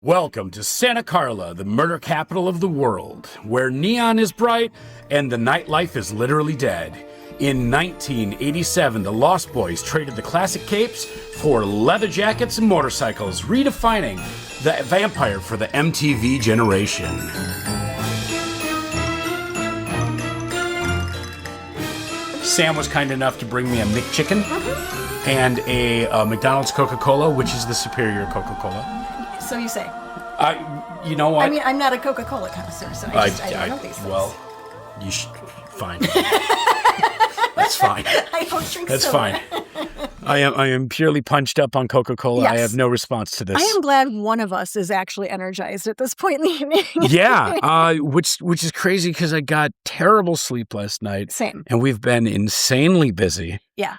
Welcome to Santa Carla, the murder capital of the world, where neon is bright and the nightlife is literally dead. In 1987, the Lost Boys traded the classic capes for leather jackets and motorcycles, redefining the vampire for the MTV generation. Sam was kind enough to bring me a McChicken and a McDonald's Coca-Cola, which is the superior Coca-Cola. So you say. You know what? I mean, I'm not a Coca-Cola connoisseur, so I don't know these things. Well, you should. Fine. That's fine. I don't drink That's soda. fine. I am purely punched up on Coca-Cola. Yes. I have no response to this. I am glad one of us is actually energized at this point in the evening. Yeah, which is crazy because I got terrible sleep last night. Same. And we've been insanely busy. Yeah.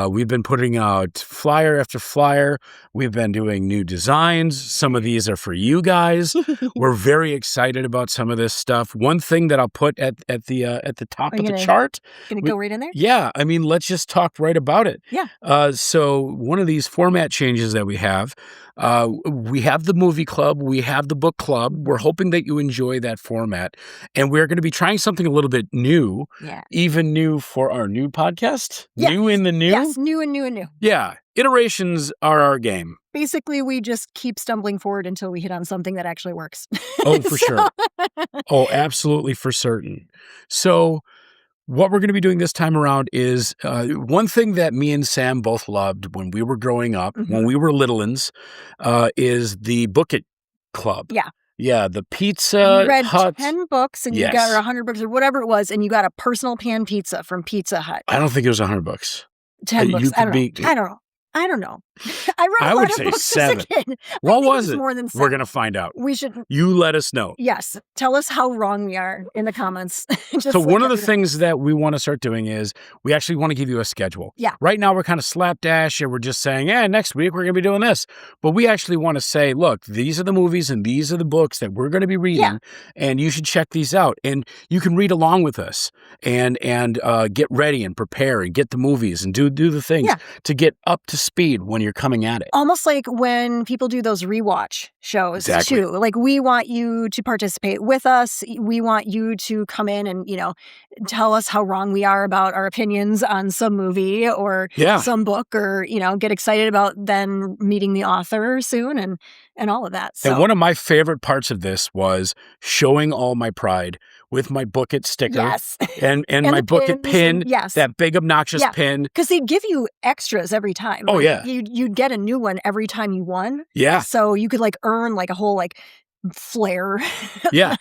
We've been putting out flyer after flyer. We've been doing new designs. Some of these are for you guys. We're very excited about some of this stuff. One thing that I'll put at the top of the chart. Gonna go right in there? Yeah, I mean, let's just talk right about it. Yeah. So one of these format changes that we have the movie club, we have the book club. We're hoping that you enjoy that format, and we're going to be trying something a little bit new. Yeah. Even new for our new podcast. Yes. New in the new. Yes, new and new and new. Yeah, iterations are our game. Basically, we just keep stumbling forward until we hit on something that actually works. Oh, for sure. Oh, absolutely, for certain. So what we're going to be doing this time around is one thing that me and Sam both loved when we were growing up, when we were little-uns, is the Book It Club. Yeah. Yeah, the Pizza You read Hut. 10 books and you got 100 books or whatever it was, and you got a personal pan pizza from Pizza Hut. I don't think it was 100 books. 10 books. I don't know. I read a lot of books 7. as a kid. What was it? More than 7. We're going to find out. We should. You let us know. Yes. Tell us how wrong we are in the comments. So one of the things that we want to start doing is we actually want to give you a schedule. Yeah. Right now we're kind of slapdash and we're just saying, next week we're going to be doing this. But we actually want to say, look, these are the movies and these are the books that we're going to be reading, and you should check these out. And you can read along with us and get ready and prepare and get the movies and do the things to get up to speed when you're coming at it. Almost like when people do those rewatch shows too. Like, we want you to participate with us. We want you to come in and, tell us how wrong we are about our opinions on some movie or some book, or, get excited about then meeting the author soon and all of that. So. And one of my favorite parts of this was showing all my pride with my Book It sticker and my Book It pin, that big obnoxious pin. Because they'd give you extras every time. Oh, yeah. You'd get a new one every time you won. Yeah. So you could earn a whole flare. Yeah.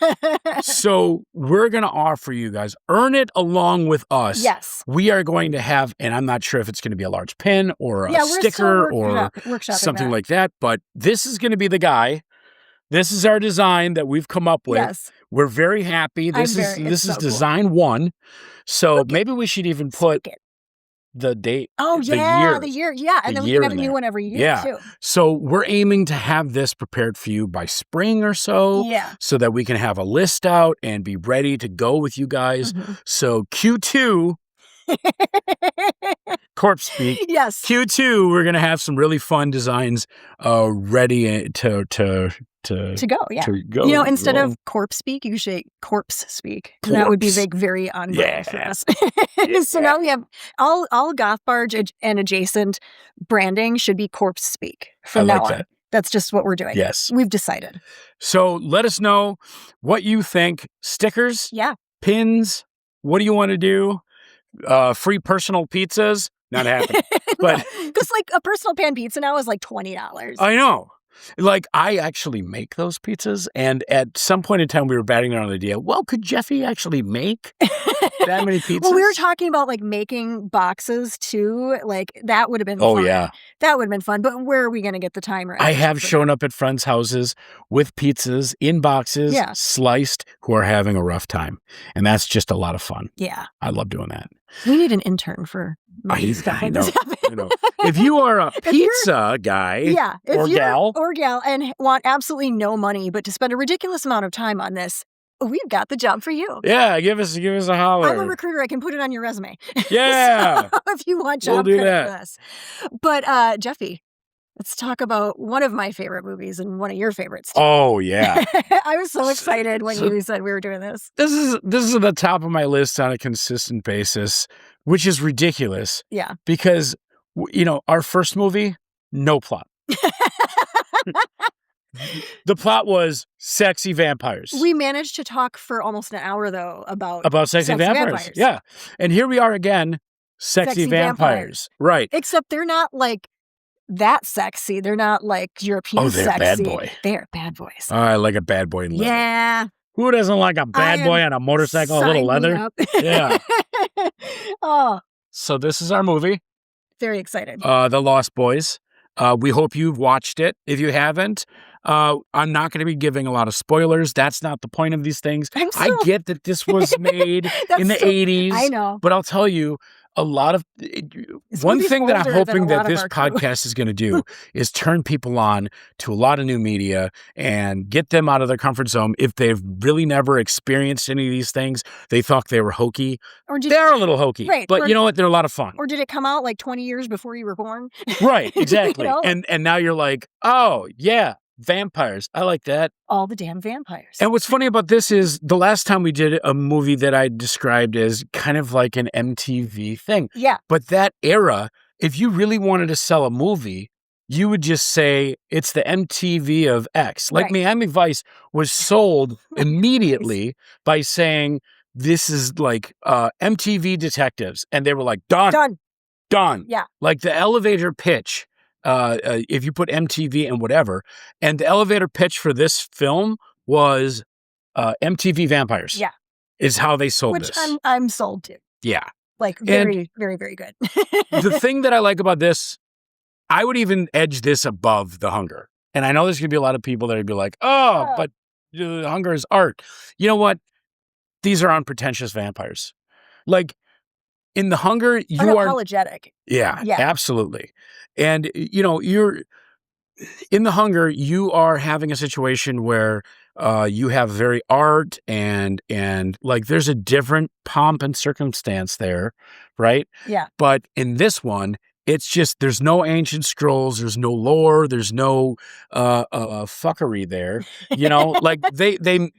So we're going to offer you guys, earn it along with us. Yes. We are going to have, and I'm not sure if it's going to be a large pin or a sticker or something like that, but this is going to be the guy. This is our design that we've come up with. Yes. We're very happy. This is design 1. So maybe we should even put the date. Oh, yeah. The year. Yeah. And then we can have a new one every year, too. So we're aiming to have this prepared for you by spring or so. Yeah. So that we can have a list out and be ready to go with you guys. So Q2, corpse speak. Yes. Q2, we're going to have some really fun designs ready to go, yeah. Instead of corpse speak, you should say corpse speak. And that would be very on brand for us. So now we have all Goth Barge and adjacent branding should be corpse speak from now on. That's just what we're doing. Yes. We've decided. So let us know what you think. Stickers? Yeah. Pins? What do you want to do? Free personal pizzas? Not happening. But because a personal pan pizza now is $20. I know. I actually make those pizzas, and at some point in time, we were batting around the idea, could Jeffy actually make that many pizzas? Well, we were talking about, making boxes, too. That would have been fun. Oh, yeah. That would have been fun, but where are we going to get the time right? I have shown up at friends' houses with pizzas in boxes, sliced, who are having a rough time, and that's just a lot of fun. Yeah. I love doing that. We need an intern for I know. If you are a pizza guy or gal and want absolutely no money but to spend a ridiculous amount of time on this, we've got the job for you. Yeah, give us a holler. I'm a recruiter. I can put it on your resume. Yeah. So if you want job credit for this. But Jeffy, Let's talk about one of my favorite movies and one of your favorites too. Oh, yeah. I was so excited when you said we were doing this. This is at the top of my list on a consistent basis, which is ridiculous. Yeah. Because, our first movie, no plot. The plot was sexy vampires. We managed to talk for almost an hour, though, about sexy vampires. Yeah. And here we are again, sexy vampires. Right. Except they're not like that sexy. They're not like European they're sexy. bad boy. They're bad boys. I like a bad boy in leather. Yeah. Who doesn't like a bad boy on a motorcycle, a little leather? Yeah. Oh. So this is our movie. Very excited. The Lost Boys. We hope you've watched it. If you haven't, I'm not going to be giving a lot of spoilers. That's not the point of these things. I get that this was made in the 80s. I know. But I'll tell you, one thing that I'm hoping that this podcast is going to do is turn people on to a lot of new media and get them out of their comfort zone. If they've really never experienced any of these things, they thought they were hokey. They're a little hokey, right? But you know what? They're a lot of fun. Or did it come out like 20 years before you were born? Right, exactly. And now you're like, oh yeah, vampires. I like that. All the damn vampires. And what's funny about this is the last time we did a movie that I described as kind of like an MTV thing. Yeah. But that era, if you really wanted to sell a movie, you would just say it's the MTV of X. Like Miami Vice was sold immediately by saying this is like MTV detectives. And they were like, done. Yeah. Like the elevator pitch. If you put MTV and whatever, and the elevator pitch for this film was MTV Vampires. Yeah, is how they sold this. Which I'm sold to. Yeah, like very, very, very good. The thing that I like about this, I would even edge this above The Hunger. And I know there's gonna be a lot of people that would be like, "Oh, but The Hunger is art." You know what? These are unpretentious vampires. Like in The Hunger, you are unapologetic. Yeah, absolutely. And, you're in The Hunger, you are having a situation where you have very art and like there's a different pomp and circumstance there, right? Yeah. But in this one, it's just, there's no ancient scrolls, there's no lore, there's no fuckery there. Like they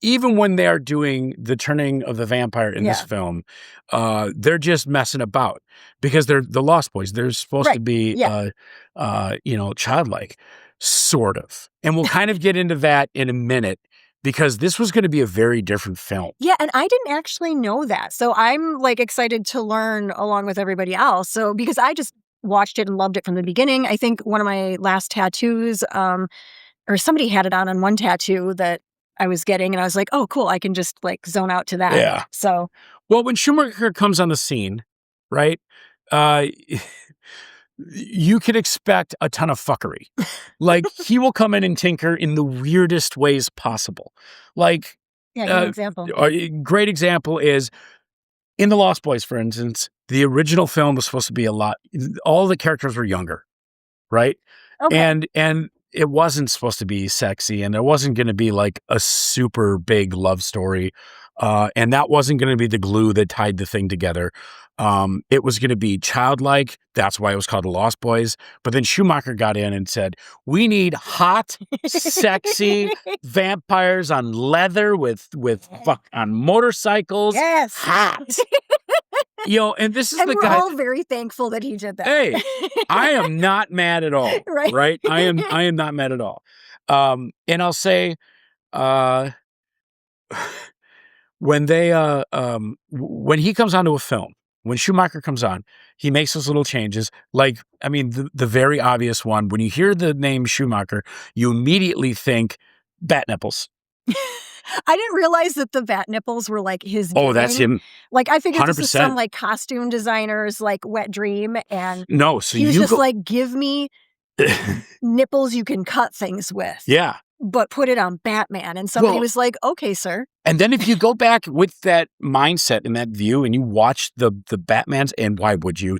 even when they are doing the turning of the vampire in this film, they're just messing about because they're the Lost Boys. They're supposed to be, childlike, sort of. And we'll kind of get into that in a minute because this was going to be a very different film. Yeah, and I didn't actually know that. So I'm like excited to learn along with everybody else. So because I just watched it and loved it from the beginning. I think one of my last tattoos, or somebody had it on one tattoo that I was getting, and I was like, oh, cool, I can just like zone out to that. Yeah. So, well, when Schumacher comes on the scene, right, you can expect a ton of fuckery. Like, he will come in and tinker in the weirdest ways possible. Like, yeah, give an example. A great example is in The Lost Boys, for instance, the original film was supposed to be all the characters were younger, right? Okay. And it wasn't supposed to be sexy, and there wasn't going to be like a super big love story. And that wasn't going to be the glue that tied the thing together. It was going to be childlike. That's why it was called The Lost Boys. But then Schumacher got in and said, we need hot, sexy vampires on leather on motorcycles. Yes. Hot. And this is and the we're guy. All very thankful that he did that. Hey, I am not mad at all. Right? I am not mad at all. And I'll say, when he comes onto a film, when Schumacher comes on, he makes those little changes. Like, I mean, the very obvious one, when you hear the name Schumacher, you immediately think bat nipples. I didn't realize that the bat nipples were like his Oh, that's him. Like, I figured 100%. This was some like costume designer's like wet dream. And no, so he was just like, give me nipples you can cut things with. Yeah. But put it on Batman. And somebody was like, okay, sir. And then if you go back with that mindset and that view and you watch the Batmans, and why would you?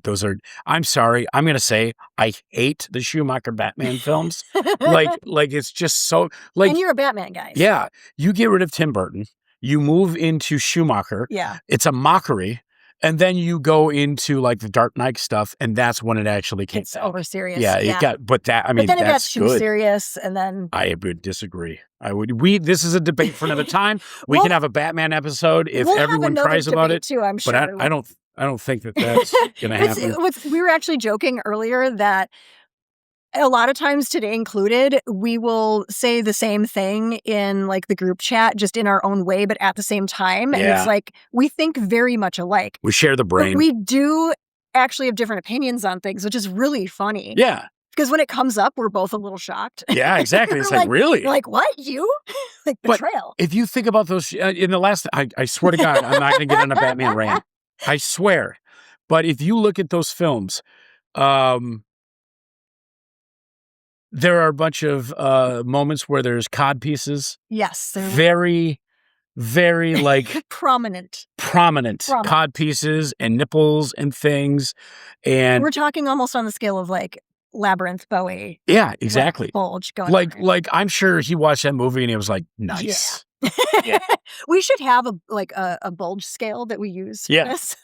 I'm sorry, I'm going to say I hate the Schumacher Batman films. like it's just so like. And you're a Batman guy. So. Yeah. You get rid of Tim Burton. You move into Schumacher. Yeah. It's a mockery. And then you go into like the Dark Knight stuff, and that's when it actually kicks It's out. over serious. Yeah, it got, but that, I mean, but then it got that's too good. serious, and then I would disagree. This is a debate for another time. We can have a Batman episode if we'll everyone cries about it too, I'm sure. But I don't think that that's going to happen. We were actually joking earlier that a lot of times, today included, we will say the same thing in like the group chat, just in our own way, but at the same time. And it's like, we think very much alike. We share the brain. But we do actually have different opinions on things, which is really funny. Yeah. Because when it comes up, we're both a little shocked. Yeah, exactly. It's like, really? You're like, what? You? Like, betrayal. But if you think about those, in the last, I swear to God, I'm not going to get on a Batman rant. I swear. But if you look at those films, there are a bunch of moments where there's cod pieces. Yes. Very, very like prominent cod pieces and nipples and things. And we're talking almost on the scale of like Labyrinth Bowie. Yeah, exactly. Bulge going like I'm sure he watched that movie and he was like, nice. Yeah. We should have a bulge scale that we use for this.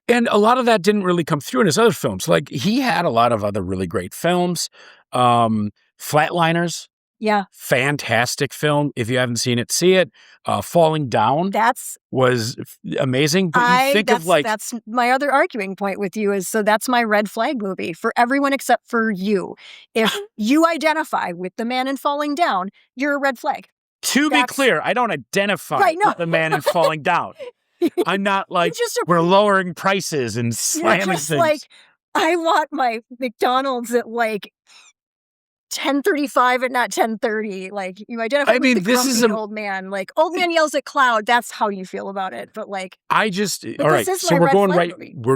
And a lot of that didn't really come through in his other films. Like he had a lot of other really great films. Flatliners. Yeah. Fantastic film. If you haven't seen it, see it. Falling Down. Was amazing. But you think of like... That's my other arguing point with you is, so that's my red flag movie for everyone except for you. If you identify with the man in Falling Down, you're a red flag. To be clear, I don't identify with the man in Falling Down. I'm not like, we're lowering prices and slamming things. Like, I want my McDonald's at like 10:35 and not 10:30. Like, you identify with the grumpy old man. Like, old man yells at cloud. That's how you feel about it. But like, all right. So we're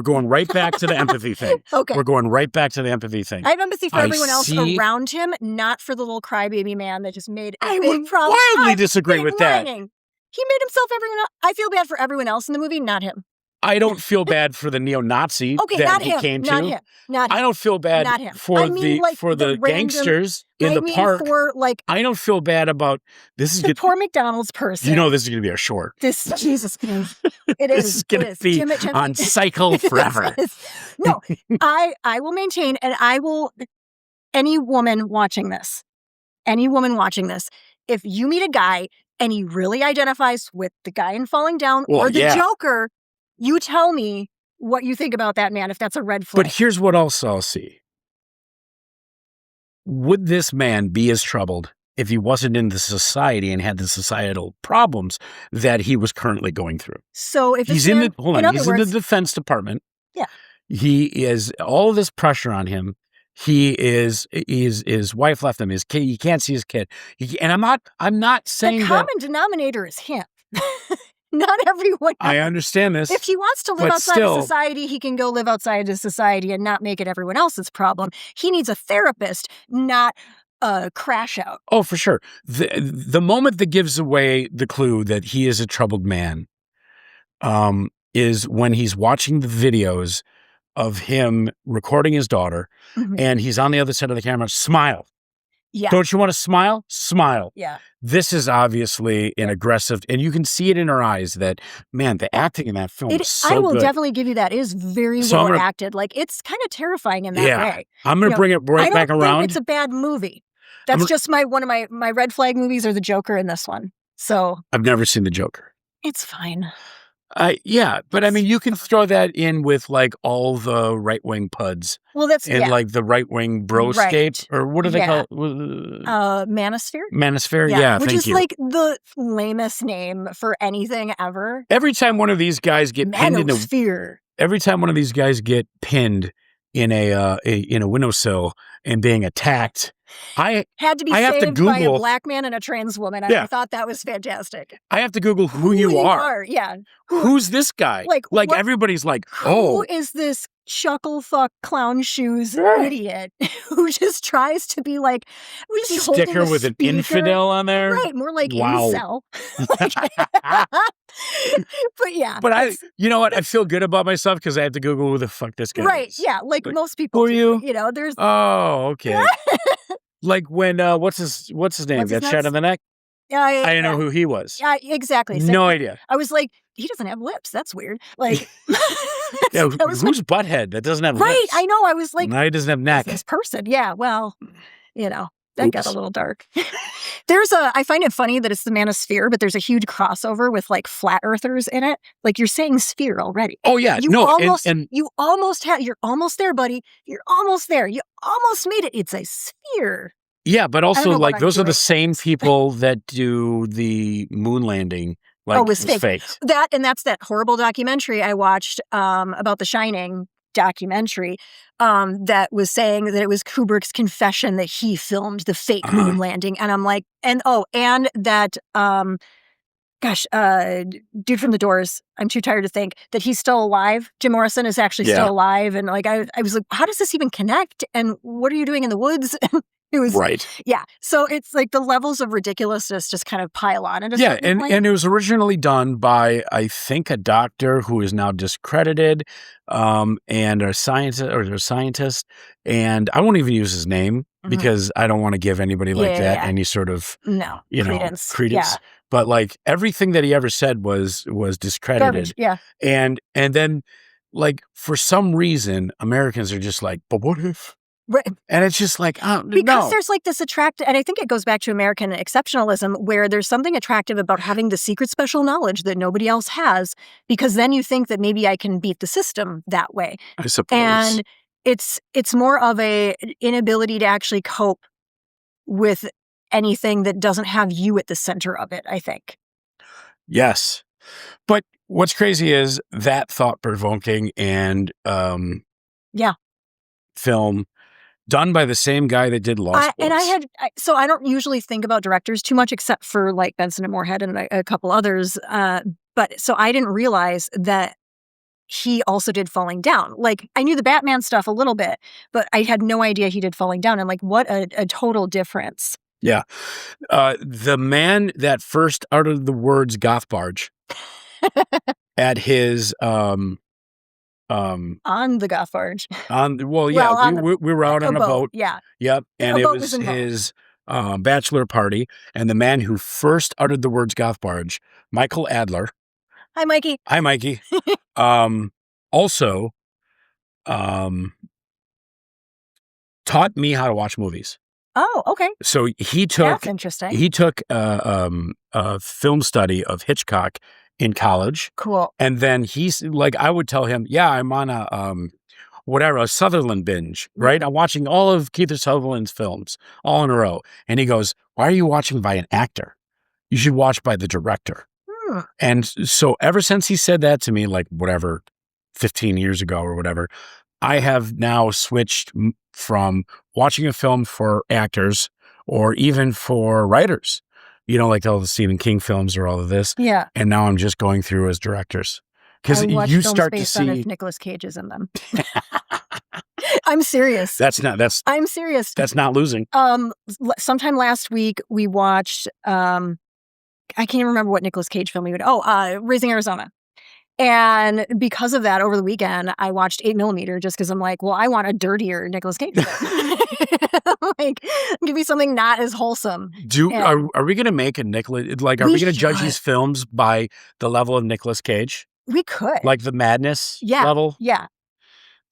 going right back to the empathy thing. Okay. We're going right back to the empathy thing. I have empathy for everyone else around him, not for the little crybaby man that just made a big problem. I wildly disagree with that. He made himself everyone else. I feel bad for everyone else in the movie, not him. I don't feel bad for the neo-Nazi that he came to. Not him. I don't feel bad for the gangsters in the park. I don't feel bad about this. The poor McDonald's person. You know this is going to be a short. Jesus Christ. It is. This is going to be on cycle forever. No, I will maintain, and I will, any woman watching this, if you meet a guy and he really identifies with the guy in Falling Down or the Joker, you tell me what you think about that man, if that's a red flag. But here's what else I'll see. Would this man be as troubled if he wasn't in the society and had the societal problems that he was currently going through? So if he's in the Defense Department. Yeah. He is all of this pressure on him. His wife left him. His kid, he can't see his kid. And I'm not saying the common denominator is him. Not everyone else. I understand this. If he wants to live outside of society, he can go live outside of society and not make it everyone else's problem. He needs a therapist, not a crash out. Oh, for sure. The moment that gives away the clue that he is a troubled man is when he's watching the videos of him recording his daughter, and he's on the other side of the camera. Smile. Yeah. Don't you want to smile? Smile. Yeah. This is obviously an aggressive, and you can see it in her eyes that, man, the acting in that film is so good. I will definitely give you that. It is very well acted. Like, it's kind of terrifying in that way. I'm going to bring it back around. I don't think it's a bad movie. That's just one of my red flag movies, or the Joker in this one. So I've never seen the Joker. It's fine. But I mean, you can throw that in with like all the right-wing puds. Well, that's like the right-wing broscape, or what do they call it? Manosphere? Manosphere, yeah, which is like the lamest name for anything ever. Every time one of these guys get pinned in a windowsill and being attacked, I had to be saved by a black man and a trans woman. I thought that was fantastic. I have to Google who you are. Yeah. Who's this guy? Like everybody's like, oh. Who is this shucklefuck clown shoes idiot who just tries to be like, sticker with an infidel on there? Right, more like incel. But yeah. But you know what? I feel good about myself because I have to Google who the fuck this guy is. Right, yeah, like most people who are you? You know, there's... Oh, okay. Like when, what's his name? Got shot in the neck? I didn't know who he was. Yeah, exactly. No idea. I was like, he doesn't have lips. That's weird. Like, Yeah, who's Butthead that doesn't have lips? Right, I know. I was like, now he doesn't have neck. This person. Yeah, well, that got a little dark. I find it funny that it's the manosphere, but there's a huge crossover with like flat earthers in it. Like you're saying sphere already. Oh yeah, you almost you're almost there, buddy. You're almost there. You almost made it. It's a sphere. Yeah, but also like those are the same people that do the moon landing. Like, it was faked. That's that horrible documentary I watched about The Shining documentary that was saying that it was Kubrick's confession that he filmed the fake moon landing. And I'm like, and that dude from The Doors, I'm too tired to think that he's still alive. Jim Morrison is actually still alive. And like, I was like, how does this even connect? And what are you doing in the woods? It was right. Yeah. So it's like the levels of ridiculous's just kind of pile on. And it was originally done by, I think, a doctor who is now discredited, and a scientist. And I won't even use his name because I don't want to give anybody like that any sort of credence. Yeah. But like everything that he ever said was discredited. Garbage. Yeah. And then like for some reason Americans are just like, but what if? Right. And it's just like, because there's like this and I think it goes back to American exceptionalism where there's something attractive about having the secret special knowledge that nobody else has, because then you think that maybe I can beat the system that way. I suppose. And it's more of a inability to actually cope with anything that doesn't have you at the center of it, I think. Yes. But what's crazy is that thought-provoking and film done by the same guy that did Lost Boys. And I don't usually think about directors too much except for like Benson and Moorhead and a couple others. But so I didn't realize that he also did Falling Down. Like I knew the Batman stuff a little bit, but I had no idea he did Falling Down. And like, what a total difference. Yeah. The man that first uttered the words goth barge at his on the goth barge. We were out on a boat. Yeah. Yep. And it was his bachelor party. And the man who first uttered the words goth barge, Michael Adler. Hi, Mikey. Hi, Mikey. Also taught me how to watch movies. Oh, okay. So he took That's interesting. He took a film study of Hitchcock in college. Cool. And then he's like, I would tell him, yeah, I'm on a Sutherland binge, right? I'm watching all of Keith Sutherland's films all in a row. And he goes, why are you watching by an actor? You should watch by the director. And so ever since he said that to me, like 15 years ago or whatever, I have now switched from watching a film for actors or even for writers, like all the Stephen King films or all of this. Yeah. And now I'm just going through as directors. Because you start to see if Nicolas Cage is in them. I'm serious. I'm serious. That's not losing. Sometime last week we watched I can't even remember what Nicolas Cage film we would. Raising Arizona. And because of that, over the weekend, I watched 8mm just because I'm like, well, I want a dirtier Nicolas Cage film. Like, give me something not as wholesome. Are we going to make a Nicolas? Like, are we going to judge these films by the level of Nicolas Cage? We could, like the madness level. Yeah.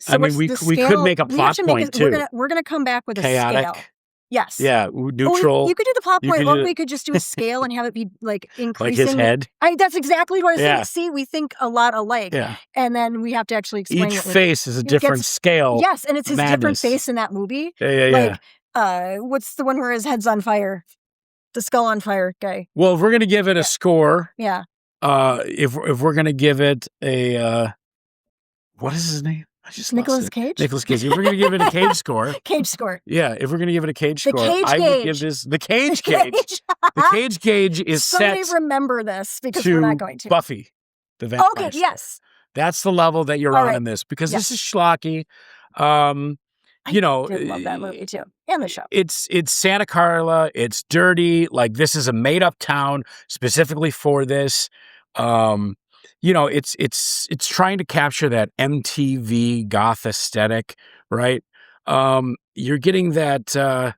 So I mean, we could make a plot point too. We're gonna come back with chaotic. A scale. Yes. Yeah, neutral. You could do the plot point, or we could just do a scale and have it be like increasing. Like his head. That's exactly what I was saying. See, we think a lot alike. Yeah. And then we have to actually explain each face is a different scale. Yes, and it's his different face in that movie. Yeah. Like, what's the one where his head's on fire? The skull on fire guy. Well, if we're gonna give it a score, if we're gonna give it a what is his name? Nicolas Cage? Nicolas Cage. If we're going to give it a Cage score. Cage score. Yeah, if we're going to give it a Cage score, I would give this the Cage Cage. The Cage Cage is Somebody set remember this because we're not going to. Buffy, the Vampire Slayer. Okay, yes. That's the level that you're on in this because this is schlocky. I did love that movie too, and the show. It's Santa Carla. It's dirty. Like this is a made up town specifically for this. It's trying to capture that MTV goth aesthetic, right? You're getting that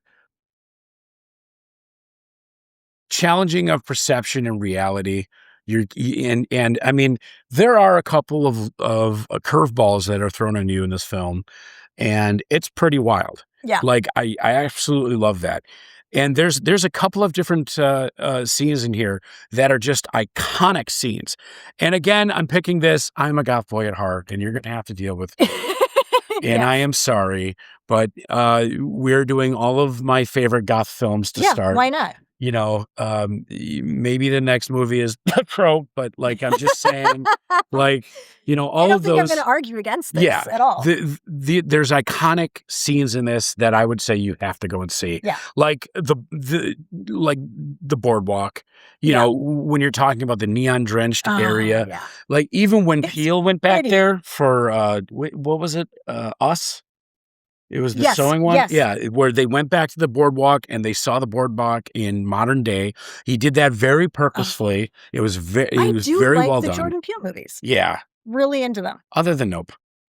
challenging of perception and reality. And I mean, there are a couple of curveballs that are thrown on you in this film, and it's pretty wild. Yeah. Like I absolutely love that. And there's a couple of different scenes in here that are just iconic scenes. And again, I'm picking this. I'm a goth boy at heart, and you're going to have to deal with me. And I am sorry, but we're doing all of my favorite goth films to start. Why not? You know, maybe the next movie is The Crow, but like I'm just saying, like, you know, all of those. I don't think I'm going to argue against this at all. There's iconic scenes in this that I would say you have to go and see. Yeah, like the boardwalk. You know, when you're talking about the neon drenched area, like even when Peel went back there for what was it? Us. It was the sewing one? Yes. Yeah, where they went back to the boardwalk and they saw the boardwalk in modern day. He did that very purposefully. It was very well done. The Jordan Peele movies. Yeah. Really into them. Other than Nope.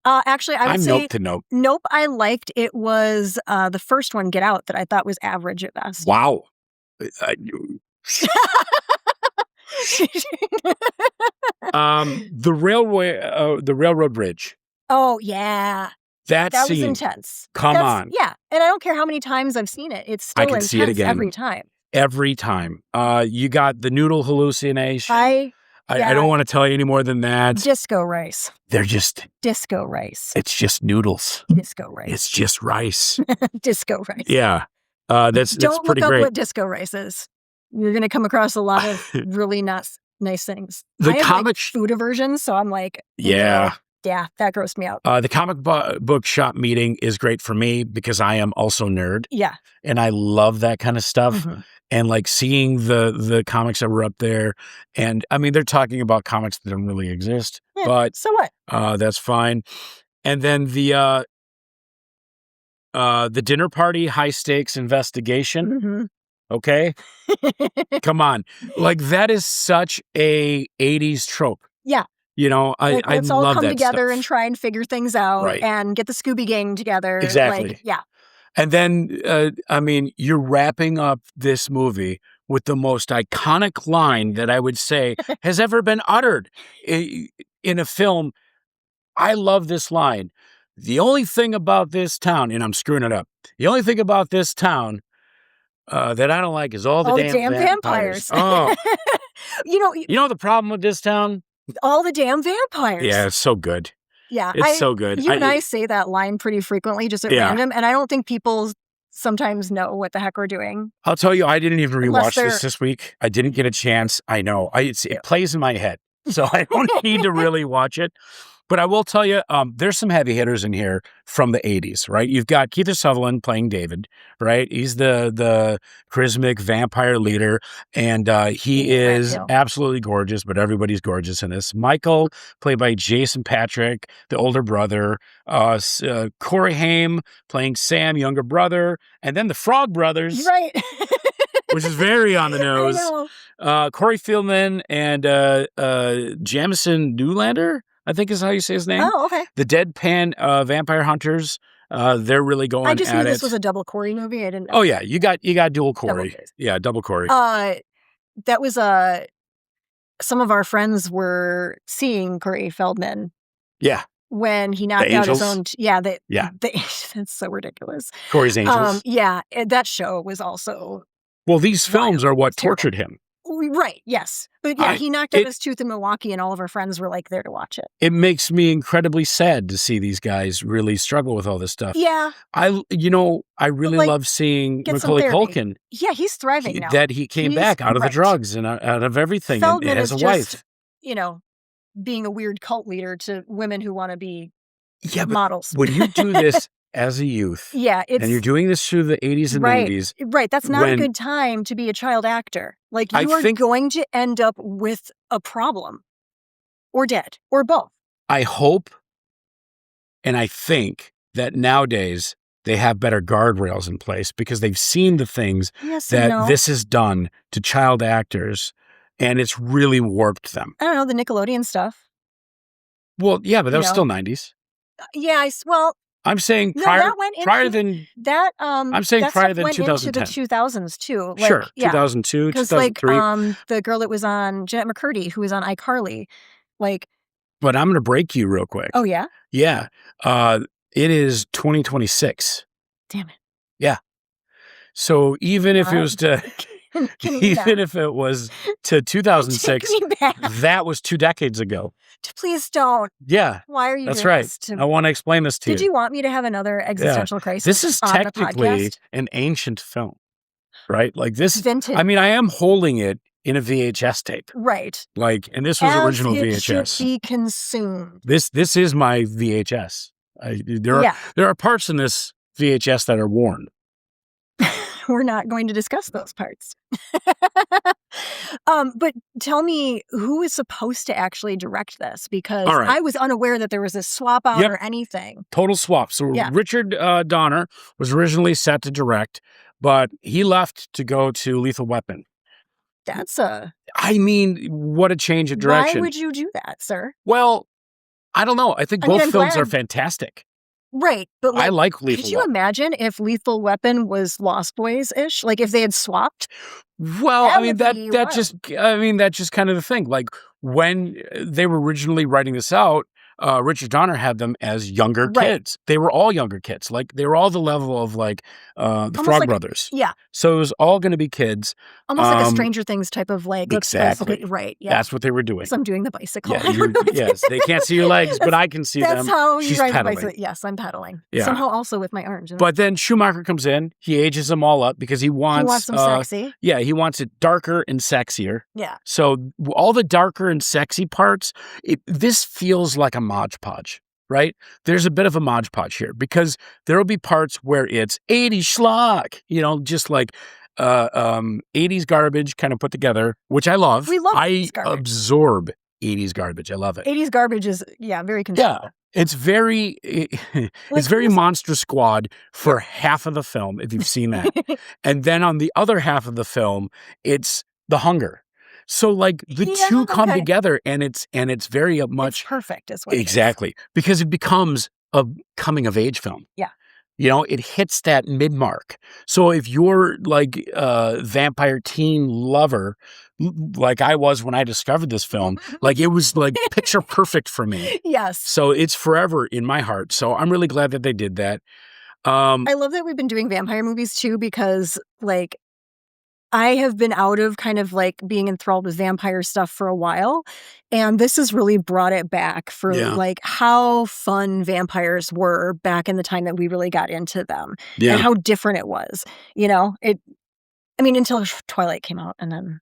Actually, I would say Nope to Nope. Nope, I liked. It was the first one, Get Out, that I thought was average at best. Wow. The railroad bridge. Oh, yeah. That scene was intense. Come on. Yeah. And I don't care how many times I've seen it. It's still intense see it again. every time. Every time. You got the noodle hallucination. I don't want to tell you any more than that. Disco rice. They're just... Disco rice. It's just noodles. Disco rice. It's just rice. Disco rice. Yeah. That's pretty great. Don't look up what disco rice is. You're going to come across a lot of really nice things. The I have, comic... food aversion, so I'm like... Yeah. Yeah, that grossed me out. The comic book shop meeting is great for me because I am also nerd. Yeah. And I love that kind of stuff. Mm-hmm. And like seeing the comics that were up there. And I mean, they're talking about comics that don't really exist. Yeah, but so what? That's fine. And then the dinner party high stakes investigation. Mm-hmm. Okay. Come on. Like that is such a 80s trope. Yeah. You know, I love that Let's all come together stuff. And try and figure things out and get the Scooby Gang together. Exactly. Like, yeah. And then, I mean, you're wrapping up this movie with the most iconic line that I would say has ever been uttered in a film. I love this line. The only thing about this town, and I'm screwing it up, the only thing about this town that I don't like is all the damn vampires. Oh. You know the problem with this town? All the damn vampires. Yeah, it's so good. Yeah. It's so good. You and I say that line pretty frequently, just at random, and I don't think people sometimes know what the heck we're doing. I'll tell you, I didn't even rewatch this week. I didn't get a chance. I know. It plays in my head, so I don't need to really watch it. But I will tell you, there's some heavy hitters in here from the 80s, right? You've got Kiefer Sutherland playing David, right? He's the charismatic vampire leader, and he is absolutely gorgeous, but everybody's gorgeous in this. Michael, played by Jason Patrick, the older brother. Corey Haim playing Sam, younger brother. And then the Frog Brothers. Right. Which is very on the nose. Corey Feldman and Jamison Newlander, I think is how you say his name. Oh, okay. The Deadpan Vampire Hunters. They're really going at it. I just knew this was a double Corey movie. I didn't know. Oh, yeah. You got dual Corey. Double Corey. That was some of our friends were seeing Corey Feldman. Yeah. When he knocked out his own... that's so ridiculous. Corey's Angels. Yeah. That show was also... Well, these films are what tortured him. Right, yes. But yeah, he knocked out his tooth in Milwaukee and all of our friends were like there to watch it. It makes me incredibly sad to see these guys really struggle with all this stuff. Yeah. I really love seeing Macaulay Culkin. Yeah, he's thriving now. That he came back out of the drugs and out of everything Feldman as is a wife. Being a weird cult leader to women who want to be but models. When you do this as a youth, and you're doing this through the 80s and 90s. Right, that's not a good time to be a child actor. Like, you are going to end up with a problem. Or dead. Or both. I hope and I think that nowadays they have better guardrails in place because they've seen the things that this has done to child actors, and it's really warped them. I don't know, the Nickelodeon stuff. Well, yeah, but that was still 90s. Yeah, I'm saying No, prior, that went prior into than, that. I'm saying That prior stuff than went into the 2010. 2000s too. Like, Sure, yeah, 2002, because like 2003. the girl that was on Jeanette McCurdy, who was on iCarly, like, But I'm going to break you real quick. oh yeah, Yeah. It is 2026. damn it. Yeah. So even if it Uh, was to, Can we not? even if it was to Take 2006, me back. that was 2 decades ago. Please don't. Yeah, Why are you that's doing right. this to I want to explain this to Did you. you want me to have another existential crisis This is on the technically podcast? an ancient film, right? Like this, Vintage. I mean, I am holding it in a VHS tape. Right. Like, and this was As original it VHS. should be consumed. This is my VHS. There are parts in this VHS that are worn. We're not going to discuss those parts. But tell me, who is supposed to actually direct this? Because All right. I was unaware that there was a swap out or anything. Total swap. So Richard Donner was originally set to direct, but he left to go to Lethal Weapon. That's a... I mean, what a change of direction. Why would you do that, sir? Well, I don't know. I think both films are fantastic. Right, but like, I like Lethal Weapon. Could you imagine if Lethal Weapon was Lost Boys-ish? Like if they had swapped? Well, I mean that just kind of the thing. Like when they were originally writing this out, Richard Donner had them as younger kids. They were all younger kids. Like they were all the level of like the Almost Frog like Brothers. Yeah. So it was all going to be kids. Almost like a Stranger Things type of like. Exactly. Right. Yeah. That's what they were doing. So I'm doing the bicycle. Yeah, yes, they can't see your legs, but I can see them. That's how you She's ride pedaling. the bicycle. Yes, I'm pedaling. Yeah. Somehow also with my arms. But then Schumacher comes in. He ages them all up because he wants some sexy. Yeah, he wants it darker and sexier. Yeah. So all the darker and sexy parts, this feels like a Mod Podge. Right? There's a bit of a Mod Podge here because there will be parts where it's 80s schlock, just like 80s garbage kind of put together, which I love. We love 80s garbage. Absorb 80s garbage. I love it. 80s garbage is, very consistent. Yeah. It's very, it's very Monster Squad for half of the film, if you've seen that. And then on the other half of the film, it's The Hunger. So like the two come together and it's very much perfect is what exactly because it becomes a coming of age film. Yeah. It hits that mid mark. So if you're like a vampire teen lover, like I was when I discovered this film, like it was like picture perfect for me. Yes. So it's forever in my heart. So I'm really glad that they did that. I love that we've been doing vampire movies too, because like I have been out of kind of like being enthralled with vampire stuff for a while. And this has really brought it back for like how fun vampires were back in the time that we really got into them and how different it was, until Twilight came out and then.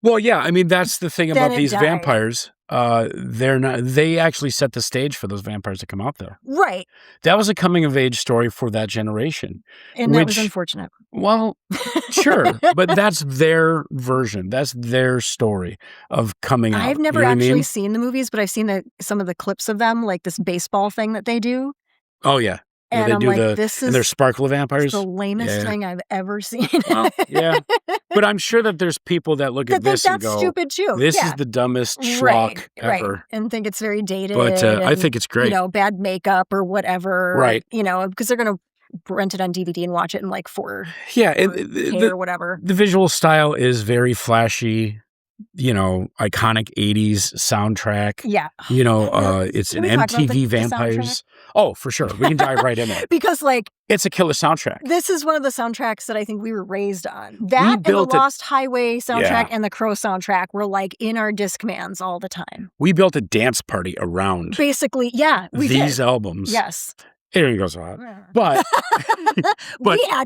Well, yeah, I mean, that's the thing about these vampires. They actually set the stage for those vampires to come out though. Right. That was a coming of age story for that generation. And that was unfortunate. Well, sure. But that's their version. That's their story of coming out. I've never actually seen the movies, but I've seen some of the clips of them, like this baseball thing that they do. Oh, yeah. And they I'm do like, this is their sparkle vampires. the lamest thing I've ever seen. Well, yeah. But I'm sure that there's people that look at this and go, that's stupid too. This is the dumbest schlock ever. Right. And think it's very dated. But I think it's great. Bad makeup or whatever. Right. Because they're going to rent it on DVD and watch it in like 4. Yeah. Or whatever. The visual style is very flashy. Iconic 80s soundtrack. Yeah. It's an MTV Vampires. Oh, for sure. We can dive right in it. Because it's a killer soundtrack. This is one of the soundtracks that I think we were raised on. That and the Lost Highway soundtrack and the Crow soundtrack were like in our Discmans all the time. We built a dance party around. Basically, these albums. Yes. Here goes a lot. But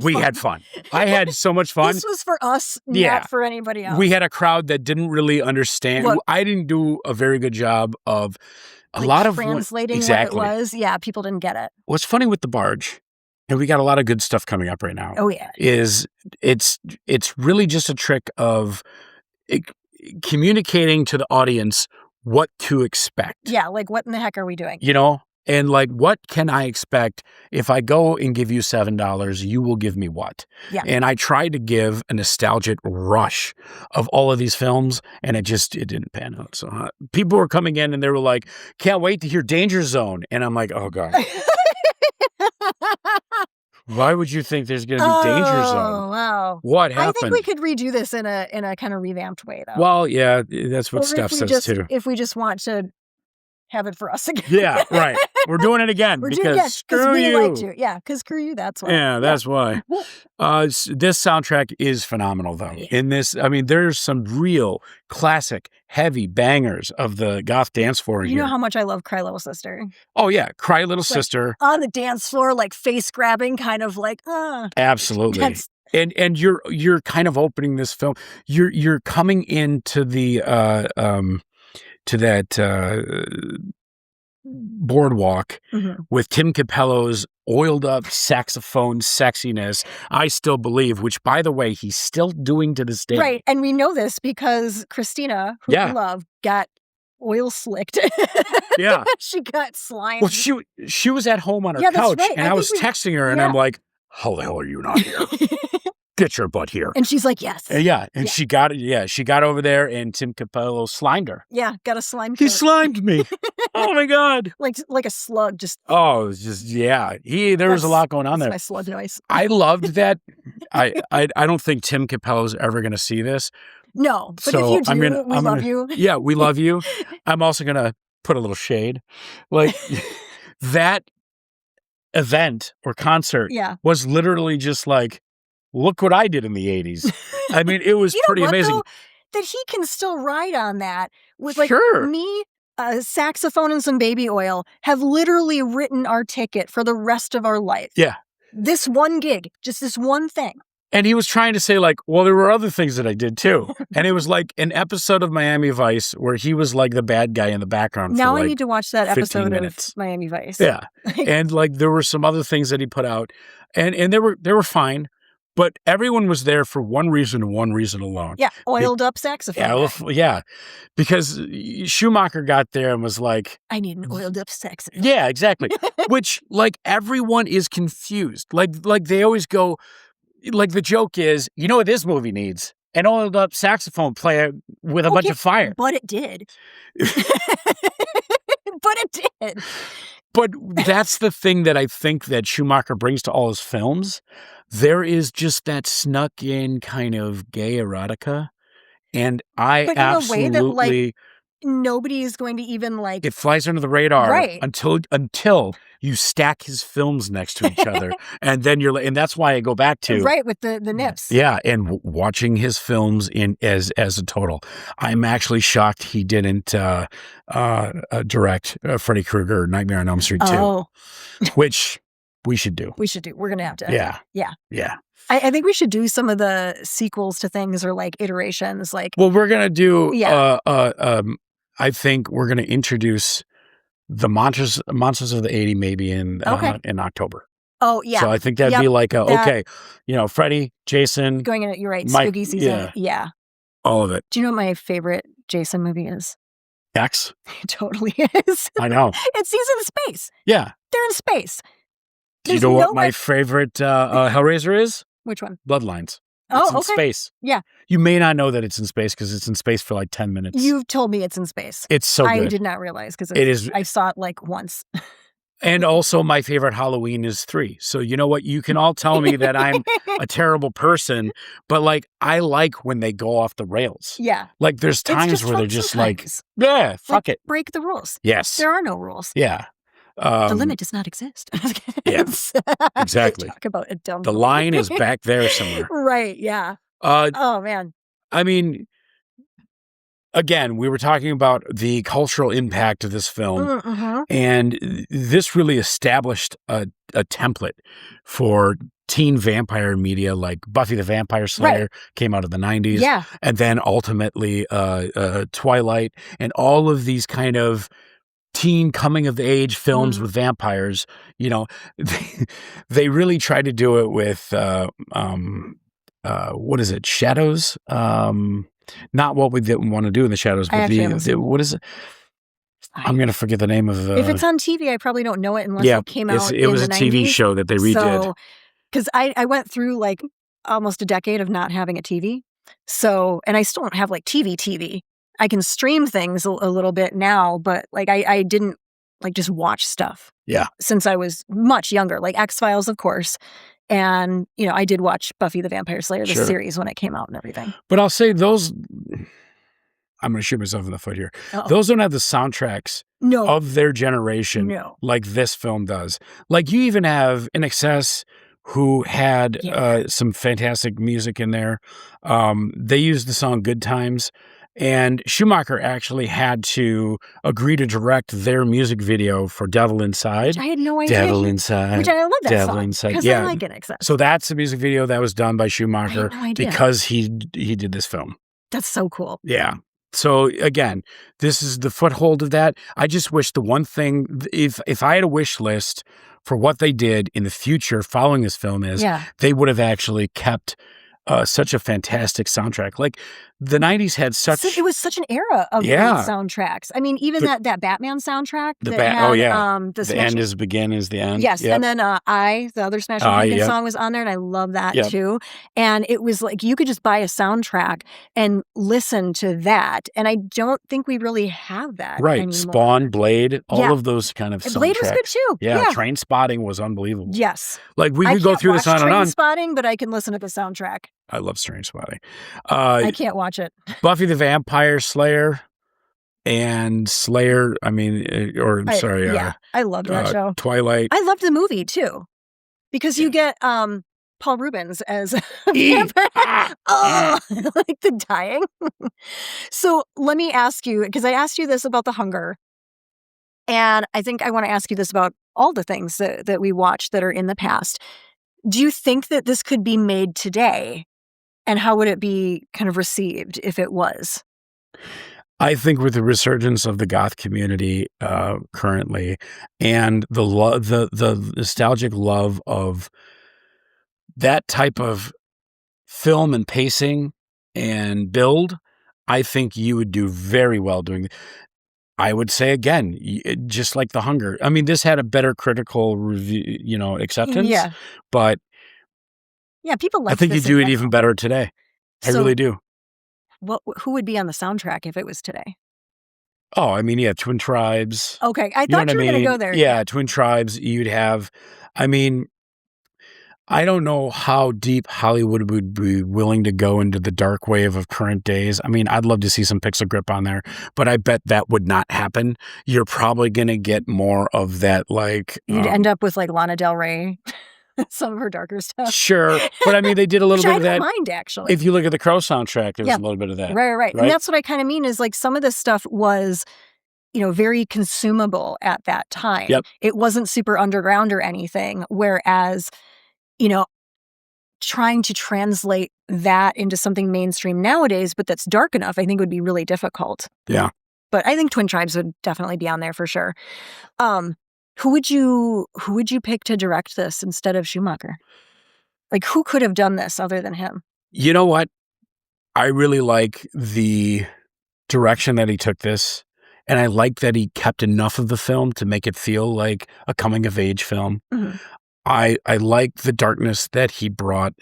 we had fun. I had so much fun. This was for us, not for anybody else. We had a crowd that didn't really understand. I didn't do a very good job of a lot of translating what it was. Yeah, people didn't get it. What's funny with the barge, and we got a lot of good stuff coming up right now. Oh yeah, is it's really just a trick of communicating to the audience what to expect. Yeah, like what in the heck are we doing? And like, what can I expect if I go and give you $7? You will give me what? Yeah. And I tried to give a nostalgic rush of all of these films, and it didn't pan out. So people were coming in and they were like, "Can't wait to hear Danger Zone," and I'm like, "Oh god." Why would you think there's going to be Danger Zone? Oh, wow. What happened? I think we could redo this in a kind of revamped way, though. Well, yeah, that's what Steph says too. If we just want to have it for us again. Yeah, right. We're doing it again because screw you. Like to. Yeah, because screw you, that's why. Yeah, that's why. This soundtrack is phenomenal, though. Yeah. In this, I mean, there's some real classic, heavy bangers of the goth dance floor. You know how much I love Cry Little Sister. Oh, yeah. Cry Little Sister. On the dance floor, like face grabbing, kind of like, Absolutely. And you're kind of opening this film. You're coming into the to that boardwalk with Tim Capello's oiled up saxophone sexiness, I Still Believe, which, by the way, he's still doing to this day. Right. And we know this because Christina, who we love, got oil slicked. Yeah. She got slimed. Well, she was at home on her couch, and I was texting her, and I'm like, how the hell are you not here? Get your butt here. And she's like, yes. Yeah. And she got it. Yeah. She got over there and Tim Capello slimed her. Yeah. Got a slime. He slimed me. Oh my God. Like a slug. Just. Oh, just, yeah. There was a lot going on there. That's my slug noise. I loved that. I don't think Tim Capello's ever going to see this. No. But if you do, we love you. Yeah. We love you. I'm also going to put a little shade. Like that event or concert was literally just like, look what I did in the 80s. I mean, it was pretty amazing. Though? That he can still ride on that with like me, a saxophone and some baby oil have literally written our ticket for the rest of our life. Yeah. This one gig, just this one thing. And he was trying to say like, well, there were other things that I did too. And it was like an episode of Miami Vice where he was like the bad guy in the background. Now I need to watch that episode of Miami Vice. Yeah. And like there were some other things that he put out and they were fine. But everyone was there for one reason and one reason alone. Yeah, oiled up saxophone. Yeah, because Schumacher got there and was like, I need an oiled up saxophone. Yeah, exactly. Which, like, everyone is confused. Like they always go, like, the joke is, you know what this movie needs? An oiled up saxophone player with a bunch of fire. But it did. But that's the thing that I think that Schumacher brings to all his films. There is just that snuck in kind of gay erotica. And I but absolutely... in a way that, like, nobody is going to even, like... It flies under the radar. Right. Until you stack his films next to each other. And then and that's why I go back to... Right, with the nips. Yeah, and watching his films as a total. I'm actually shocked he didn't direct Freddy Krueger, Nightmare on Elm Street 2. Which... we should do. We're going to have to. Yeah. I think we should do some of the sequels to things or like iterations. Like, well, we're going to do, I think we're going to introduce the Monsters of the 80s maybe in October. Oh, yeah. So I think that'd be like, Freddy, Jason. Going in, you're right, spooky season. Yeah. All of it. Do you know what my favorite Jason movie is? X? It totally is. I know. He's in space. Yeah. They're in space. Do you know what my favorite Hellraiser is? Which one? Bloodlines. It's in space. Yeah. You may not know that it's in space because it's in space for like 10 minutes. You've told me it's in space. It's so good. I did not realize because it is. I saw it like once. And also my favorite Halloween is 3. So you know what? You can all tell me that I'm a terrible person, but like I like when they go off the rails. Yeah. Like there's times where they're just like, yeah, fuck it. Break the rules. Yes. There are no rules. Yeah. The limit does not exist. Yes, exactly. Talk about a dumb. The line is back there somewhere. Right. Yeah. Oh man. I mean, again, we were talking about the cultural impact of this film, and this really established a template for teen vampire media, like Buffy the Vampire Slayer came out of the 90s, and then ultimately Twilight, and all of these kind of teen coming of age films with vampires. You know, they really tried to do it with what is it? Shadows? Not what we didn't want to do in the shadows, but what is it? I'm going to forget the name of If it's on TV, I probably don't know it unless it came out it was in a the TV 90s. show that they redid. So, because I went through like almost a decade of not having a TV. So, and I still don't have like TV. I can stream things a little bit now, but like I didn't like just watch stuff. Yeah. Since I was much younger, like X-Files, of course. And, you know, I did watch Buffy the Vampire Slayer, the series when it came out and everything. But I'll say those, I'm going to shoot myself in the foot here. Those don't have the soundtracks of their generation like this film does. Like you even have In Excess, who had some fantastic music in there. They used the song Good Times. And Schumacher actually had to agree to direct their music video for Devil Inside. Which I had no idea. Devil Inside. Which I love that Devil song. Inside. Because I like In Excess. So that's the music video that was done by Schumacher because he did this film. That's so cool. Yeah. So again, this is the foothold of that. I just wish the one thing, if I had a wish list for what they did in the future following this film is they would have actually kept such a fantastic soundtrack. Like the 90s had such... It was such an era of great soundtracks. I mean, even that Batman soundtrack. The the end is begin is the end. Yes, and then the other Smashing Pumpkins song was on there, and I love that too. And it was like, you could just buy a soundtrack and listen to that. And I don't think we really have that anymore. Spawn, Blade, all of those kind of soundtracks. Blade was good too. Yeah, Train Spotting was unbelievable. Yes. Like we could go through this on and on. Train Spotting, but I can listen to the soundtrack. I love Train Spotting. I can't watch it. Buffy the Vampire Slayer and Slayer, I loved that show. Twilight. I loved the movie too, because you get Paul Rubens as vampire. Like the dying. So let me ask you, because I asked you this about The Hunger, and I think I want to ask you this about all the things that we watched that are in the past. Do you think that this could be made today? And how would it be kind of received if it was? I think with the resurgence of the goth community currently, and the nostalgic love of that type of film and pacing and build, I think you would do very well doing. I would say again, just like The Hunger. I mean, this had a better critical review, acceptance. Yeah, but. Yeah, people like. I think you do it even better today. I really do. Who would be on the soundtrack if it was today? Oh, I mean, Twin Tribes. Okay, I thought you were going to go there. Yeah, Twin Tribes. You'd have. I mean, I don't know how deep Hollywood would be willing to go into the dark wave of current days. I mean, I'd love to see some Pixel Grip on there, but I bet that would not happen. You're probably going to get more of that, like you'd end up with like Lana Del Rey. Some of her darker stuff. Sure. But I mean, they did a little bit of that. I don't mind, actually. If you look at the Crow soundtrack, there's a little bit of that. Right. And that's what I kind of mean is like some of this stuff was, very consumable at that time. Yep. It wasn't super underground or anything. Whereas, trying to translate that into something mainstream nowadays, but that's dark enough, I think would be really difficult. Yeah. But I think Twin Tribes would definitely be on there for sure. Who would you pick to direct this instead of Schumacher? Like, who could have done this other than him? You know what? I really like the direction that he took this, and I like that he kept enough of the film to make it feel like a coming-of-age film. Mm-hmm. I like the darkness that he brought.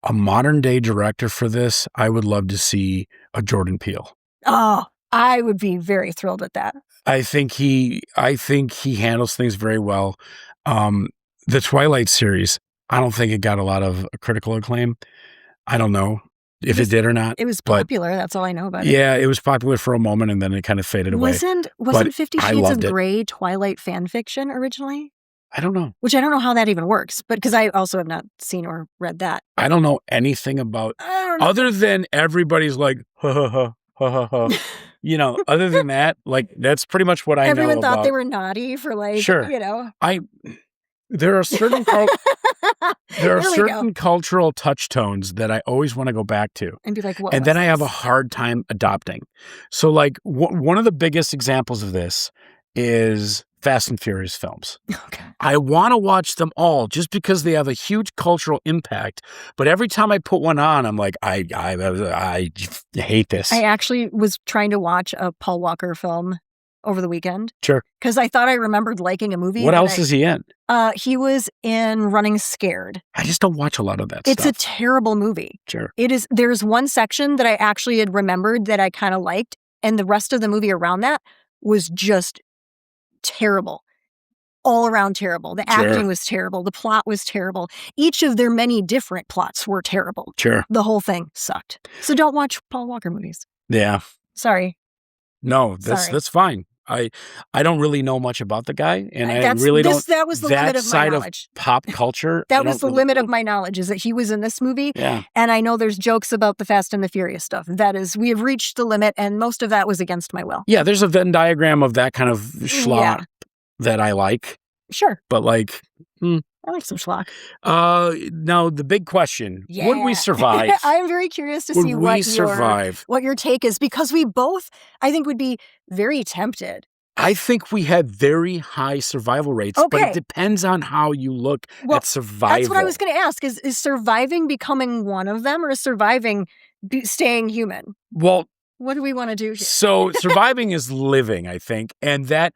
A modern-day director for this, I would love to see a Jordan Peele. Oh, I would be very thrilled with that. I think he handles things very well. The Twilight series, I don't think it got a lot of critical acclaim. I don't know if it did or not. It was popular. That's all I know about it. Yeah, it was popular for a moment and then it kind of faded away. Wasn't 50 Shades of Grey Twilight fan fiction originally? I don't know. Which I don't know how that even works, but because I also have not seen or read that. I don't know anything about, other than everybody's like, ha ha ha. Ha, ha, ha. Other than that, like, that's pretty much what I know about. Everyone thought they were naughty for like, sure. There are certain cultural touchstones that I always want to go back to. And be like, what? And then I have a hard time adopting. So like one of the biggest examples of this is Fast and Furious films. Okay. I want to watch them all just because they have a huge cultural impact. But every time I put one on, I'm like, I hate this. I actually was trying to watch a Paul Walker film over the weekend. Sure. Because I thought I remembered liking a movie. What else is he in? He was in Running Scared. I just don't watch a lot of that It's stuff. a terrible movie. Sure. It is. There's one section that I actually had remembered that I kind of liked, and the rest of the movie around that was just terrible. All around terrible. The acting was terrible. The plot was terrible. Each of their many different plots were terrible. Sure. The whole thing sucked. So don't watch Paul Walker movies. Yeah. Sorry. No, that's fine. I don't really know much about the guy, and I really don't. That was the limit of my knowledge. Of pop culture. That was the limit of my knowledge, is that he was in this movie. Yeah. And I know there's jokes about the Fast and the Furious stuff. That is, we have reached the limit, and most of that was against my will. Yeah, there's a Venn diagram of that kind of schlock that I like. Sure. But like, I like some schlock. now the big question, would we survive? I'm very curious to see what your take is, because we both, I think, would be very tempted. I think we had very high survival rates, but it depends on how you look at survival. That's what I was going to ask. Is surviving becoming one of them, or is surviving staying human? Well, what do we want to do here? So surviving is living, I think, and that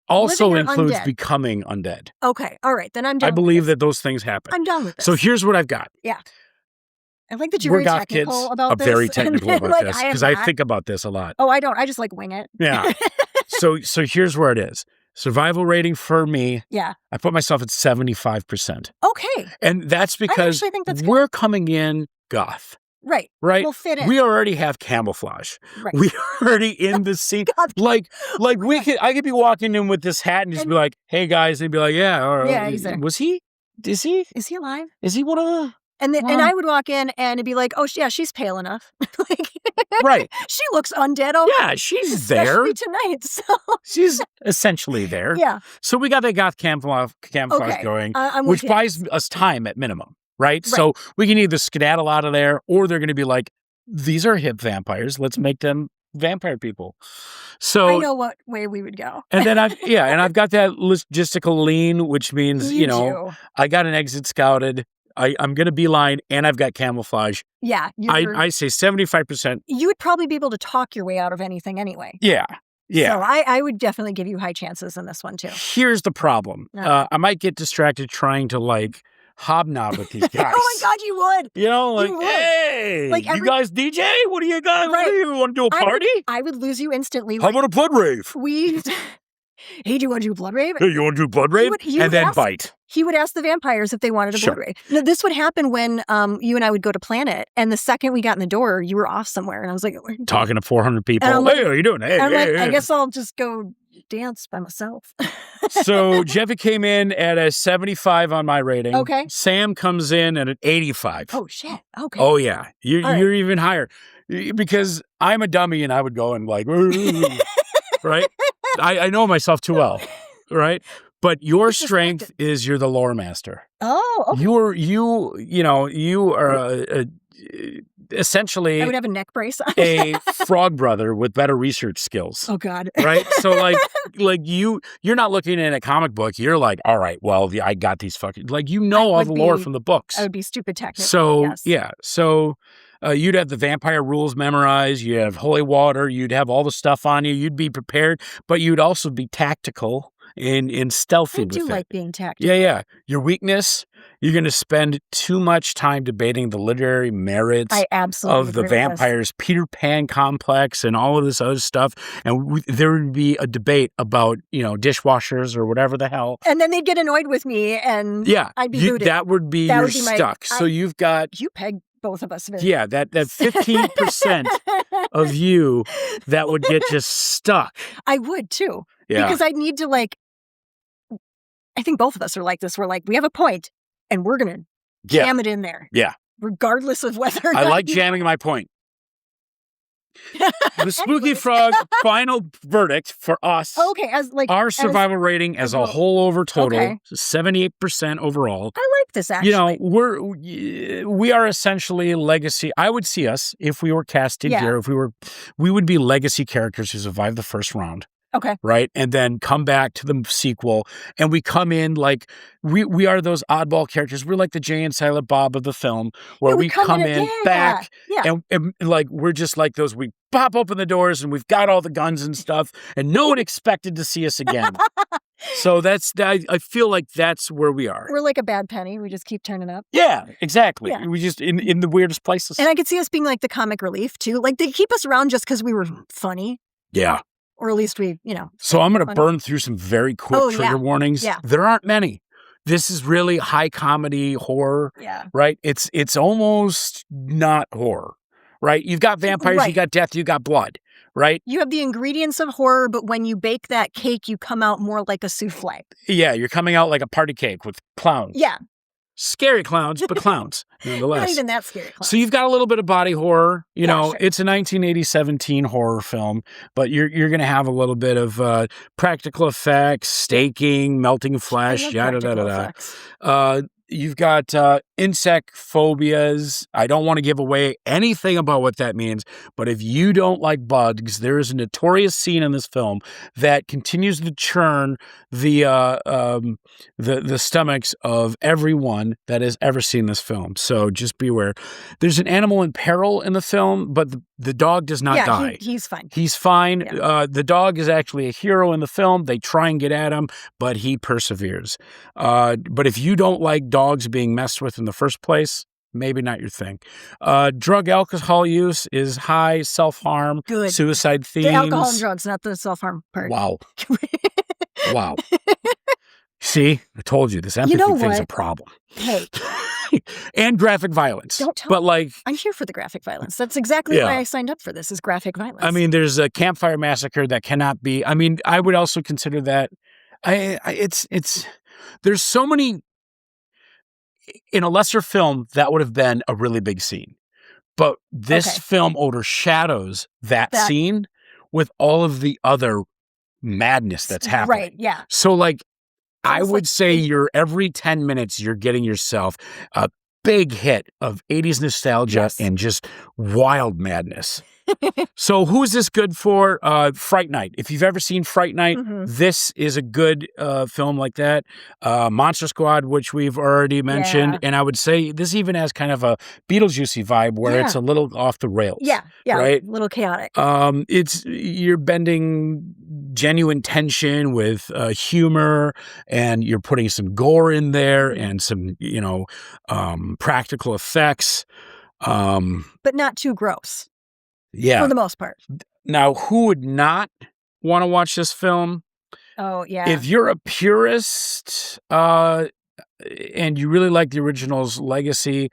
also includes undead? Becoming undead. Okay, all right, then I'm done. I believe that those things happen. I'm done with this. So here's what I've got. Yeah. I like that you're very technical about this. I'm very technical about this, because I think about this a lot. Oh, I don't. I just like wing it. Yeah. So here's where it is. Survival rating for me, I put myself at 75%. Okay. And that's because we're coming in goth. Right. We'll fit in. We already have camouflage. Right. We already in the scene. like I could be walking in with this hat and just be like, "Hey guys," they'd be like, "Yeah, he's there." Was he? Is he? Is he alive? Is he one of the? And I would walk in and it'd be like, "Oh yeah, she's pale enough." Right. She looks undead. Yeah, she's there tonight. So she's essentially there. Yeah. So we got that goth camouflage going, which buys us time at minimum. Right? So we can either skedaddle out of there, or they're going to be like, "These are hip vampires. Let's make them vampire people." So I know what way we would go. And then I've got that logistical lean, which means, I got an exit scouted. I'm going to beeline, and I've got camouflage. Yeah. I say 75%. You would probably be able to talk your way out of anything anyway. Yeah. Yeah. So I would definitely give you high chances in this one too. Here's the problem. I might get distracted trying to hobnob with these guys. Oh my God, you would. Hey, you guys DJ? What do you guys? What do you want to do, a party? I would lose you instantly. How about a blood rave? Hey, do you want to do a blood rave? Hey, you want to do a blood rave? And then bite. He would ask the vampires if they wanted a blood rave. Now, this would happen when you and I would go to plan it, and the second we got in the door, you were off somewhere, and I was like, talking to 400 people. Hey, how you doing? Hey, I guess I'll just go dance by myself. So Jeffy came in at a 75 on my rating. Okay. Sam comes in at an 85. Oh shit. Okay. Oh yeah, you're even higher, because I'm a dummy and I would go and right. I know myself too well, right? But your strength is you're the lore master. Oh, okay. You are essentially I would have a neck brace on. a frog brother with better research skills. Oh God. Right? So you're not looking at a comic book. You're like, all right, well, I got these fucking all the lore from the books. I would be stupid technical. So yes. yeah. So you'd have the vampire rules memorized. You'd have holy water. You'd have all the stuff on you. You'd be prepared, but you'd also be tactical and stealthy with it. I do like being tactical. Yeah. Your weakness, you're going to spend too much time debating the literary merits of the vampires' Peter Pan complex and all of this other stuff. And there would be a debate about, dishwashers or whatever the hell. And then they'd get annoyed with me, and I'd be looted. That would be you're stuck. So you've got... You pegged both of us. Yeah, that 15% of you that would get just stuck. I would too. Yeah. Because I'd need to I think both of us are like this. We're like, we have a point and we're going to jam it in there. Yeah. Regardless of whether I like jamming my point. The Spooky Frog final verdict for us. Okay, our survival rating as a whole over total, 78% overall. I like this actually. We are essentially legacy. I would see us if we were casted here. If we would be legacy characters who survived the first round. Okay. Right? And then come back to the sequel. And we come in like, we are those oddball characters. We're like the Jay and Silent Bob of the film, where we come in back and like, we're just like those, we pop open the doors and we've got all the guns and stuff, and no one expected to see us again. So I feel like that's where we are. We're like a bad penny. We just keep turning up. Yeah, exactly. Yeah. We just in the weirdest places. And I could see us being like the comic relief too. Like they keep us around just because we were funny. Yeah. Or at least we, So I'm going to burn through some very quick trigger warnings. Yeah. There aren't many. This is really high comedy horror. Yeah. Right? It's almost not horror. Right? You've got vampires, you got death, you got blood. Right? You have the ingredients of horror, but when you bake that cake, you come out more like a souffle. Yeah, you're coming out like a party cake with clowns. Yeah. Scary clowns, but clowns, nonetheless. Not even that scary clowns. So you've got a little bit of body horror. You know, sure. It's a 1987 teen horror film, but you're going to have a little bit of practical effects, staking, melting flesh, yada, yada, yada. You've got insect phobias. I don't want to give away anything about what that means, but if you don't like bugs, there is a notorious scene in this film that continues to churn the stomachs of everyone that has ever seen this film. So just be aware. There's an animal in peril in the film, but the dog does not die. He's fine. He's fine. Yeah. The dog is actually a hero in the film. They try and get at him, but he perseveres. But if you don't like dogs being messed with in the first place, maybe not your thing. Drug alcohol use is high, self-harm, suicide themes. The alcohol and drugs, not the self-harm part. Wow. Wow. See, I told you, this empathy thing's a problem. Hey. And graphic violence. Don't tell but like, I'm here for the graphic violence. That's exactly why I signed up for this, is graphic violence. I mean, there's a campfire massacre that cannot be, I mean, I would also consider that, there's so many, in a lesser film, that would have been a really big scene. But this film overshadows that scene with all of the other madness that's happening. Right, yeah. So like, I would say every 10 minutes, you're getting yourself a big hit of 80s nostalgia and just wild madness. So who is this good for? Fright Night. If you've ever seen Fright Night, this is a good film like that. Monster Squad, which we've already mentioned. Yeah. And I would say this even has kind of a Beetlejuicy vibe where it's a little off the rails. Yeah, right? A little chaotic. You're bending genuine tension with humor, and you're putting some gore in there and some, practical effects. But not too gross. Yeah. For the most part. Now, who would not want to watch this film? Oh, yeah. If you're a purist and you really like the original's legacy,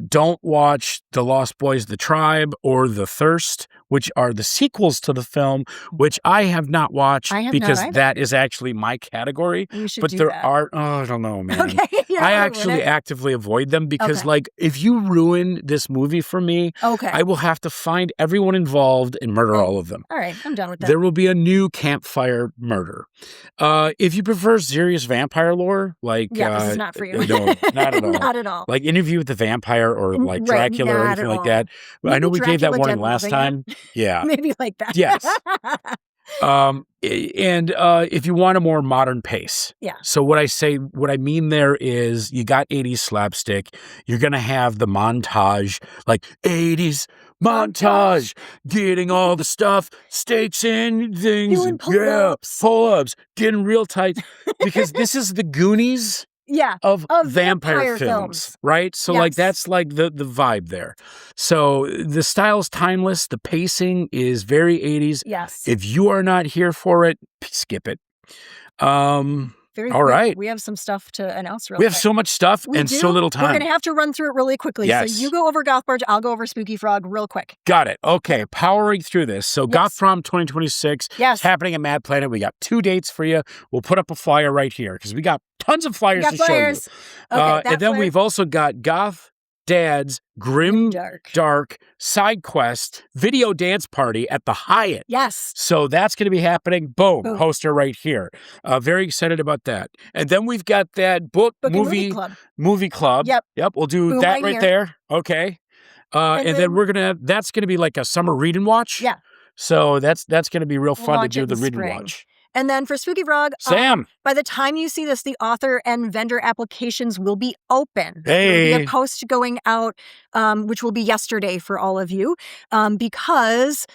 don't watch The Lost Boys, The Tribe, or The Thirst, which are the sequels to the film, which I have not watched because that is actually my category. You should but do there that. I don't know, man. Okay, I actually actively avoid them because, like, if you ruin this movie for me, I will have to find everyone involved and murder all of them. All right, I'm done with that. There will be a new campfire murder. If you prefer serious vampire lore, like... this is not for you. No, not at all. Not at all. Like Interview with the Vampire or like Dracula or anything like that. Maybe I know we gave that warning Dracula last time. Yeah. Maybe like that. Yes. And if you want a more modern pace. Yeah. So what I mean there is you got 80s slapstick. You're going to have the montage, like 80s montage, getting all the stuff, stakes in things. Doing pull-ups. Pull-ups, getting real tight. Because this is the Goonies. Of vampire films, right? So like that's like the vibe there. So the style's timeless. The pacing is very 80s. Yes. If you are not here for it, skip it. All right. We have some stuff to announce real We quick. have so much stuff and so little time. We're going to have to run through it really quickly. Yes. So you go over Goth Barge, I'll go over Spooky Frog real quick. Got it. Okay. Powering through this. So Goth Prom 2026 is happening at Mad Planet. We got 2 dates for you. We'll put up a flyer right here because we got tons of flyers to show you. Okay, and then we've also got Goth Dad's Grim Dark Side Quest Video Dance Party at the Hyatt. Yes. So that's going to be happening. Boom. Poster right here. Very excited about that. And then we've got that movie club. Yep. We'll do that right there. Okay. And then that's going to be like a summer read and watch. Yeah. So that's going to be real fun to Launch do it the in read and spring. watch. And then for Spooky Frog, Sam. by the time you see this, the author and vendor applications will be open. Hey. There will be a post going out, which will be yesterday for all of you, because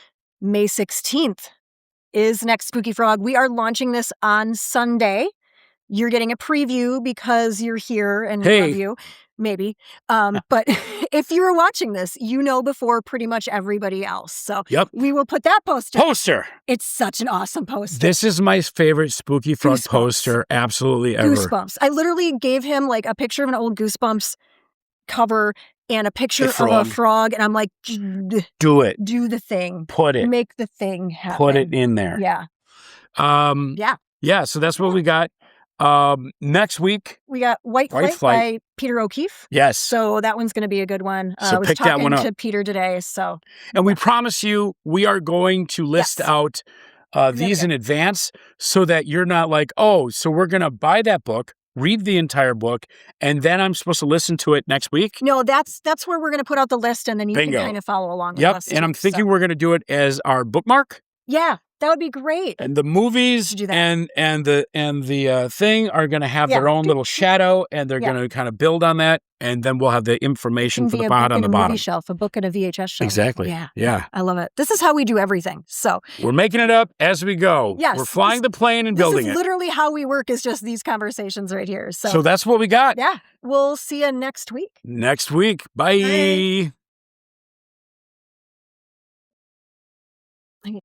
May 16th is next Spooky Frog. We are launching this on Sunday. You're getting a preview because you're here and we love you. Maybe. But if you were watching this, you know before pretty much everybody else. So we will put that poster. It's such an awesome poster. This is my favorite Spooky Frog poster absolutely ever. Goosebumps. I literally gave him like a picture of an old Goosebumps cover and a picture of a frog. And I'm like, do it. Do the thing. Put it. Make the thing happen. Put it in there. Yeah. Yeah, so that's what we got. Next week we got White Flight by Peter O'Keefe. Yes. So that one's going to be a good one. So I was pick that one up. to Peter today. So, and we promise you, we are going to list out these in advance so that you're not like, oh, so we're going to buy that book, read the entire book, and then I'm supposed to listen to it next week. No, that's where we're going to put out the list, and then you can kind of follow along with us. And I'm thinking we're going to do it as our bookmark. Yeah. That would be great. And the movies and the thing are going to have their own little shadow, and they're going to kind of build on that, and then we'll have the information for the bottom on the bottom. Movie shelf, a book and a VHS shelf. Exactly. Yeah. I love it. This is how we do everything. So we're making it up as we go. Yes, we're flying the plane and building it. This is literally how we work. Is just these conversations right here. So that's what we got. Yeah. We'll see you next week. Bye.